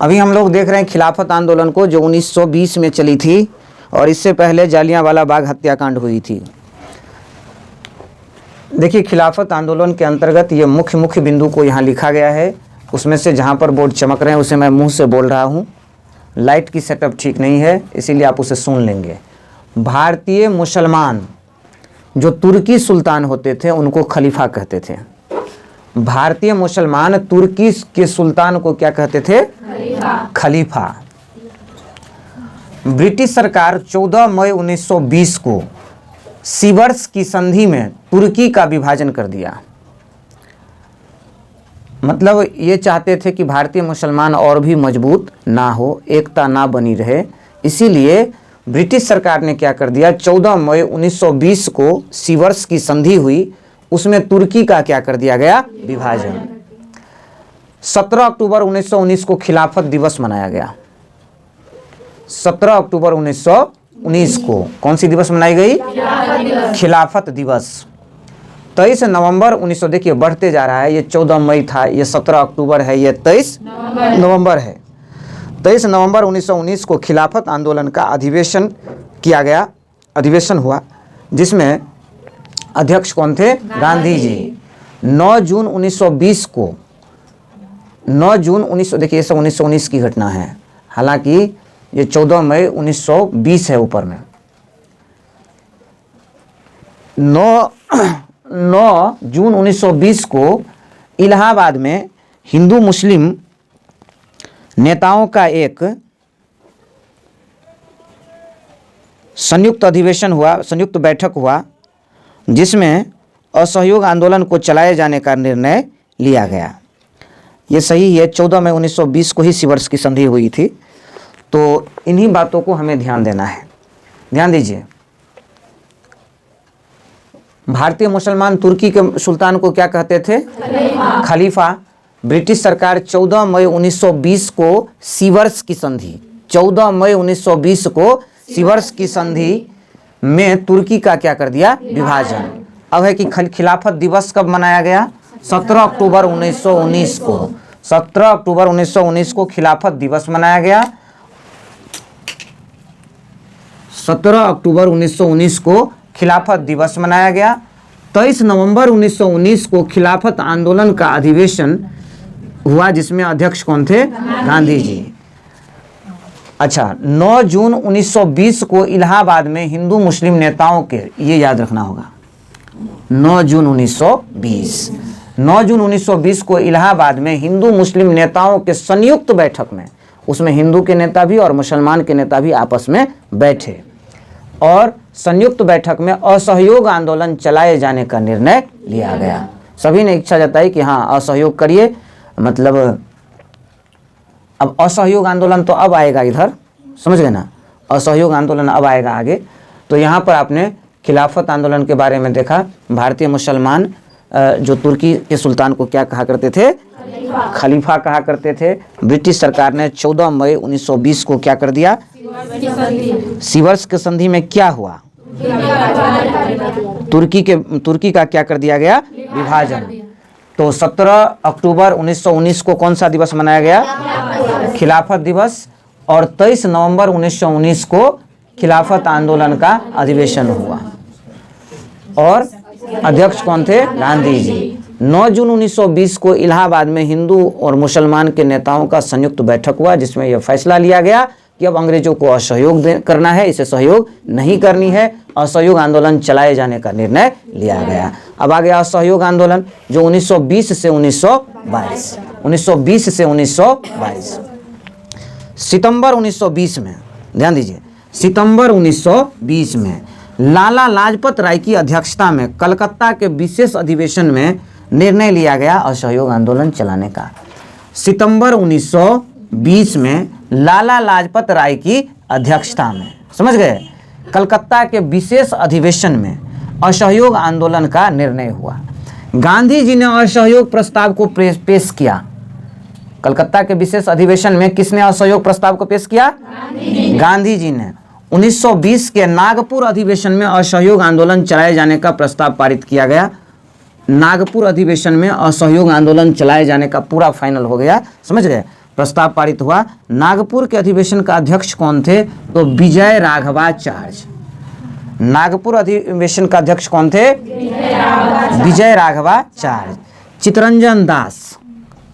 अभी हम लोग देख रहे हैं खिलाफत आंदोलन को, जो 1920 में चली थी और इससे पहले जालियांवाला बाग हत्याकांड हुई थी। देखिए, खिलाफत आंदोलन के अंतर्गत ये मुख्य बिंदु को यहाँ लिखा गया है। उसमें से जहाँ पर बोर्ड चमक रहे हैं उसे मैं मुंह से बोल रहा हूँ। लाइट की सेटअप ठीक नहीं है, इसीलिए आप उसे सुन लेंगे। भारतीय मुसलमान जो तुर्की सुल्तान होते थे उनको खलीफा कहते थे। भारतीय मुसलमान तुर्की के सुल्तान को क्या कहते थे? खलीफा। ब्रिटिश सरकार 14 मई 1920 को सीवर्स की संधि में तुर्की का विभाजन कर दिया। मतलब ये चाहते थे कि भारतीय मुसलमान और भी मजबूत ना हो, एकता ना बनी रहे। इसीलिए ब्रिटिश सरकार ने क्या कर दिया, 14 मई 1920 को सीवर्स की संधि हुई, उसमें तुर्की का क्या कर दिया गया? विभाजन। 17 अक्टूबर 1919 को खिलाफत दिवस मनाया गया। 17 अक्टूबर 1919 को कौन सी दिवस मनाई गई? खिलाफत दिवस। 23 नवंबर 1900, देखिए बढ़ते जा रहा है, ये 14 मई था, ये 17 अक्टूबर है, ये 23 नवंबर है। 23 नवंबर 1919 को खिलाफत आंदोलन का अधिवेशन किया गया, अधिवेशन हुआ, जिसमें अध्यक्ष कौन थे? गांधी जी। 9 जून 1920 को, 9 जून 1900, देखिए ये सब 1919 की घटना है, हालांकि ये 14 मई 1920 है ऊपर में। 9 जून 1920 को इलाहाबाद में हिंदू मुस्लिम नेताओं का एक संयुक्त अधिवेशन हुआ, संयुक्त बैठक हुआ, जिसमें असहयोग आंदोलन को चलाए जाने का निर्णय लिया गया। ये सही है, 14 मई 1920 को ही सीवर्स की संधि हुई थी। तो इन्हीं बातों को हमें ध्यान देना है। ध्यान दीजिए, भारतीय मुसलमान तुर्की के सुल्तान को क्या कहते थे? खलीफा। ब्रिटिश सरकार 14 मई 1920 को सीवर्स की संधि, 14 मई 1920 को सीवर्स की संधि में तुर्की का क्या कर दिया? विभाजन। अब है कि खिलाफत दिवस कब मनाया गया? 17 अक्टूबर 1919 को। 17 अक्टूबर 1919 को खिलाफत दिवस मनाया गया। 17 अक्टूबर 1919 को खिलाफत दिवस मनाया गया। 23 नवंबर 1919 को खिलाफत आंदोलन का अधिवेशन हुआ, जिसमें अध्यक्ष कौन थे? गांधी जी। अच्छा, 9 जून 1920 को इलाहाबाद में हिंदू मुस्लिम नेताओं के, ये याद रखना होगा, 9 जून 1920, 9 जून 1920 को इलाहाबाद में हिंदू मुस्लिम नेताओं के संयुक्त बैठक में, उसमें हिंदू के नेता भी और मुसलमान के नेता भी आपस में बैठे और संयुक्त बैठक में असहयोग आंदोलन चलाए जाने का निर्णय लिया गया। सभी ने इच्छा जताई कि हाँ असहयोग करिए, मतलब अब असहयोग आंदोलन तो अब आएगा, इधर समझ गए ना, असहयोग आंदोलन अब आएगा आगे। तो यहाँ पर आपने खिलाफत आंदोलन के बारे में देखा। भारतीय मुसलमान जो तुर्की के सुल्तान को क्या कहा करते थे? खलीफा कहा करते थे। ब्रिटिश सरकार ने 14 मई 1920 को क्या कर दिया? सीवर्स की संधि में क्या हुआ? तुर्की का क्या कर दिया गया? विभाजन। तो 17 अक्टूबर 1919 को कौन सा दिवस मनाया गया? खिलाफत दिवस। और 23 नवंबर 1919 को खिलाफत आंदोलन का अधिवेशन हुआ और अध्यक्ष कौन थे? गांधी जी। 9 जून 1920 को इलाहाबाद में हिंदू और मुसलमान के नेताओं का संयुक्त बैठक हुआ, जिसमें यह फैसला लिया गया कि अब अंग्रेजों को असहयोग करना है, इसे सहयोग नहीं करनी है। असहयोग आंदोलन चलाए जाने का निर्णय लिया गया। अब आ गया असहयोग आंदोलन, जो 1920 से 1922, 1920 से 1922। सितंबर 1920 में, ध्यान दीजिए, सितंबर 1920 में लाला लाजपत राय की अध्यक्षता में कलकत्ता के विशेष अधिवेशन में निर्णय लिया गया असहयोग आंदोलन चलाने का। सितंबर 1920 में लाला लाजपत राय की अध्यक्षता में, समझ गए, कलकत्ता के विशेष अधिवेशन में असहयोग आंदोलन का निर्णय हुआ। गांधी जी ने असहयोग प्रस्ताव को पेश किया। कलकत्ता के विशेष अधिवेशन में किसने असहयोग प्रस्ताव को पेश किया? गांधी जी ने। 1920 के नागपुर अधिवेशन में असहयोग आंदोलन चलाए जाने का प्रस्ताव पारित किया गया। नागपुर अधिवेशन में असहयोग आंदोलन चलाए जाने का पूरा फाइनल हो गया, समझ गए। प्रस्ताव पारित हुआ। नागपुर के अधिवेशन का अध्यक्ष कौन थे? तो विजय राघवाचार्य। नागपुर अधिवेशन का अध्यक्ष कौन थे? विजय राघवाचार्य। चितरंजन दास,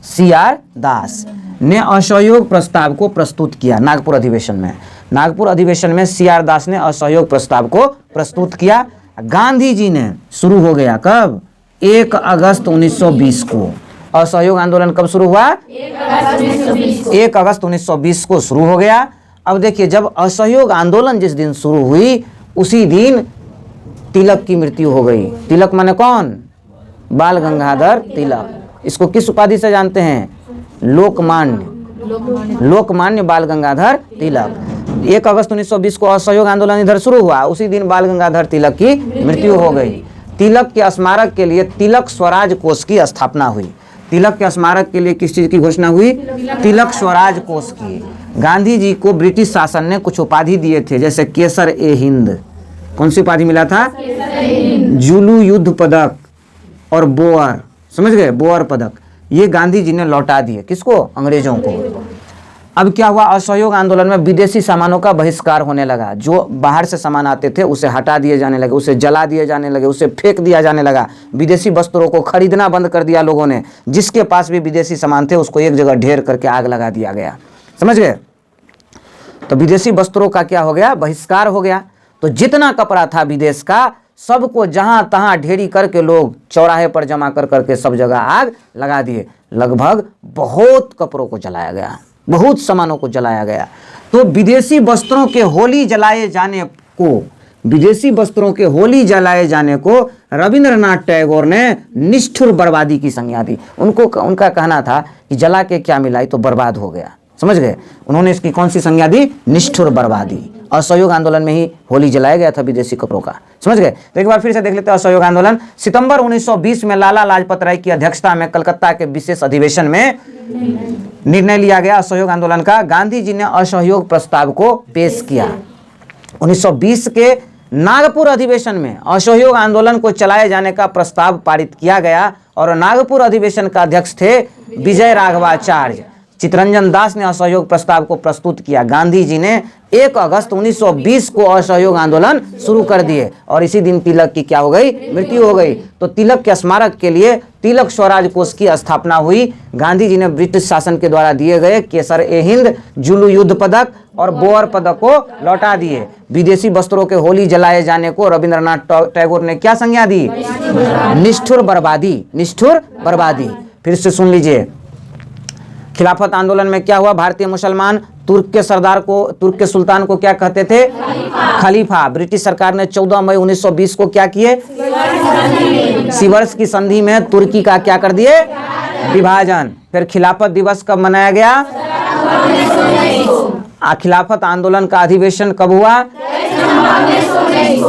CR दास ने असहयोग प्रस्ताव को प्रस्तुत किया नागपुर अधिवेशन में। नागपुर अधिवेशन में CR दास ने असहयोग प्रस्ताव को प्रस्तुत किया। गांधी जी ने, शुरू हो गया कब? 1 अगस्त 1920 को। असहयोग आंदोलन कब शुरू हुआ? 1 अगस्त 1920 को शुरू हो गया। अब देखिए, जब असहयोग आंदोलन जिस दिन शुरू हुई उसी दिन तिलक की मृत्यु हो गई। तिलक माने कौन? बाल गंगाधर तिलक। इसको किस उपाधि से जानते हैं? लोकमान्य। लोकमान्य बाल गंगाधर तिलक। 1 अगस्त 1920 को असहयोग आंदोलन इधर शुरू हुआ, उसी दिन बाल गंगाधर तिलक की मृत्यु हो गई। तिलक के स्मारक के लिए तिलक स्वराज कोष की स्थापना हुई। तिलक के स्मारक के लिए किस चीज की घोषणा हुई? तिलक स्वराज कोष की। गांधी जी को ब्रिटिश शासन ने कुछ उपाधि दिए थे, जैसे केसर ए हिंद। कौन सी उपाधि मिला था? जुलू युद्ध पदक और बोअर, समझ गए, बोअर पदक। ये गांधी जी ने लौटा दिए। किसको? अंग्रेजों को। अब क्या हुआ? असहयोग आंदोलन में विदेशी सामानों का बहिष्कार होने लगा। जो बाहर से सामान आते थे उसे हटा दिए जाने लगे, उसे जला दिए जाने लगे, उसे फेंक दिया जाने लगा। विदेशी वस्त्रों को खरीदना बंद कर दिया लोगों ने। जिसके पास भी विदेशी सामान थे उसको एक जगह ढेर करके आग लगा दिया गया। समझ गए? तो विदेशी वस्त्रों का क्या हो गया? बहिष्कार हो गया। तो जितना कपड़ा था विदेश का सबको जहां तहां ढेरी करके लोग चौराहे पर जमा कर करके सब जगह आग लगा दिए। लगभग बहुत कपड़ों को जलाया गया, बहुत सामानों को जलाया गया। तो विदेशी वस्त्रों के होली जलाए जाने को, विदेशी वस्त्रों के होली जलाए जाने को रविंद्रनाथ टैगोर ने निष्ठुर बर्बादी की संज्ञा दी। उनका कहना था कि जला के क्या मिला, ये तो बर्बाद हो गया। समझ गए? उन्होंने इसकी कौन सी संज्ञा दी? निष्ठुर बर्बादी। असहयोग आंदोलन में ही होली जलाया गया था विदेशी कपड़ों का। समझ गए? तो एक बार फिर से देख लेते हैं असहयोग आंदोलन। सितंबर 1920 में लाला लाजपत राय की अध्यक्षता में कलकत्ता के विशेष अधिवेशन में निर्णय लिया गया असहयोग आंदोलन का। गांधी जी ने असहयोग प्रस्ताव को पेश किया। 1920 के नागपुर अधिवेशन में असहयोग आंदोलन को चलाए जाने का प्रस्ताव पारित किया गया और नागपुर अधिवेशन का अध्यक्ष थे विजय राघवाचार्य। चितरंजन दास ने असहयोग प्रस्ताव को प्रस्तुत किया। गांधी जी ने 1 अगस्त 1920 को असहयोग आंदोलन शुरू कर दिए और इसी दिन तिलक की क्या हो गई? मृत्यु हो गई। तो तिलक के स्मारक के लिए तिलक स्वराज कोष की स्थापना हुई। गांधी जी ने ब्रिटिश शासन के द्वारा दिए गए केसर ए हिंद, जुलू युद्ध पदक और बोअर पदक को लौटा दिए। विदेशी वस्त्रों के होली जलाए जाने को रविंद्रनाथ टैगोर ने क्या संज्ञा दी? निष्ठुर बर्बादी। निष्ठुर बर्बादी। फिर से सुन लीजिए। खिलाफत आंदोलन में क्या हुआ? भारतीय मुसलमान तुर्क के सरदार को, तुर्क के सुल्तान को क्या कहते थे? खलीफा। ब्रिटिश सरकार ने 14 मई 1920 को क्या किए? सिवर्स की संधि में तुर्की का क्या कर दिए? विभाजन। फिर खिलाफत दिवस कब मनाया गया? खिलाफत आंदोलन का अधिवेशन कब हुआ?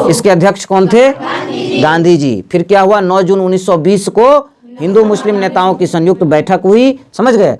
इसके अध्यक्ष कौन थे? गांधी जी। फिर क्या हुआ? 9 जून 1920 को हिंदू मुस्लिम नेताओं की संयुक्त बैठक हुई। समझ गए?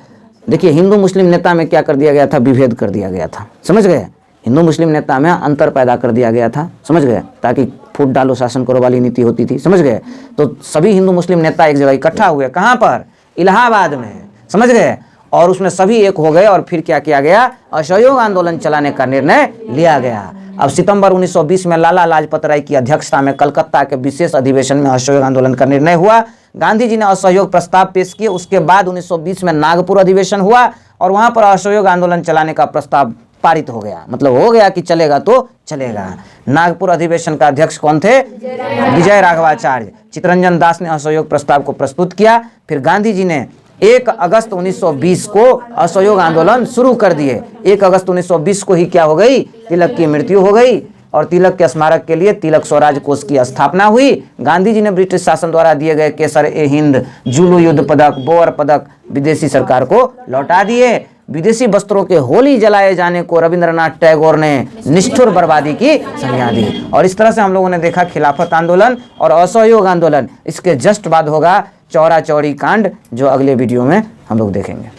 देखिए, हिंदू मुस्लिम नेता में क्या कर दिया गया था? विभेद कर दिया गया था। समझ गए? हिंदू मुस्लिम नेता में अंतर पैदा कर दिया गया था। समझ गए? ताकि फूट डालो शासन करो वाली नीति होती थी। समझ गए? तो सभी हिंदू मुस्लिम नेता एक जगह इकट्ठा हुए। कहाँ पर? इलाहाबाद में। समझ गए? और उसमें सभी एक हो गए और फिर क्या किया गया? असहयोग आंदोलन चलाने का निर्णय लिया गया। अब सितंबर 1920 में लाला लाजपत राय की अध्यक्षता में कलकत्ता के विशेष अधिवेशन में असहयोग आंदोलन का निर्णय हुआ। गांधी जी ने असहयोग प्रस्ताव पेश किए। उसके बाद 1920 में नागपुर अधिवेशन हुआ और वहां पर असहयोग आंदोलन चलाने का प्रस्ताव पारित हो गया। मतलब हो गया कि चलेगा तो चलेगा। नागपुर अधिवेशन का अध्यक्ष कौन थे? विजय राघवाचार्य। चितरंजन दास ने असहयोग प्रस्ताव को प्रस्तुत किया। फिर गांधी जी ने 1 अगस्त 1920 को असहयोग आंदोलन शुरू कर दिए। 1 अगस्त 1920 को ही क्या हो गई? तिलक की मृत्यु हो गई और तिलक के स्मारक के लिए तिलक स्वराज कोष की स्थापना हुई। गांधी जी ने ब्रिटिश शासन द्वारा दिए गए केसर ए हिंद, जुलू युद्ध पदक, बोअर पदक विदेशी सरकार को लौटा दिए। विदेशी वस्त्रों के होली जलाए जाने को रविंद्रनाथ टैगोर ने निष्ठुर बर्बादी की संज्ञा दी। और इस तरह से हम लोगों ने देखा खिलाफत आंदोलन और असहयोग आंदोलन। इसके जस्ट बाद होगा चौरा चौरी कांड, जो अगले वीडियो में हम लोग देखेंगे।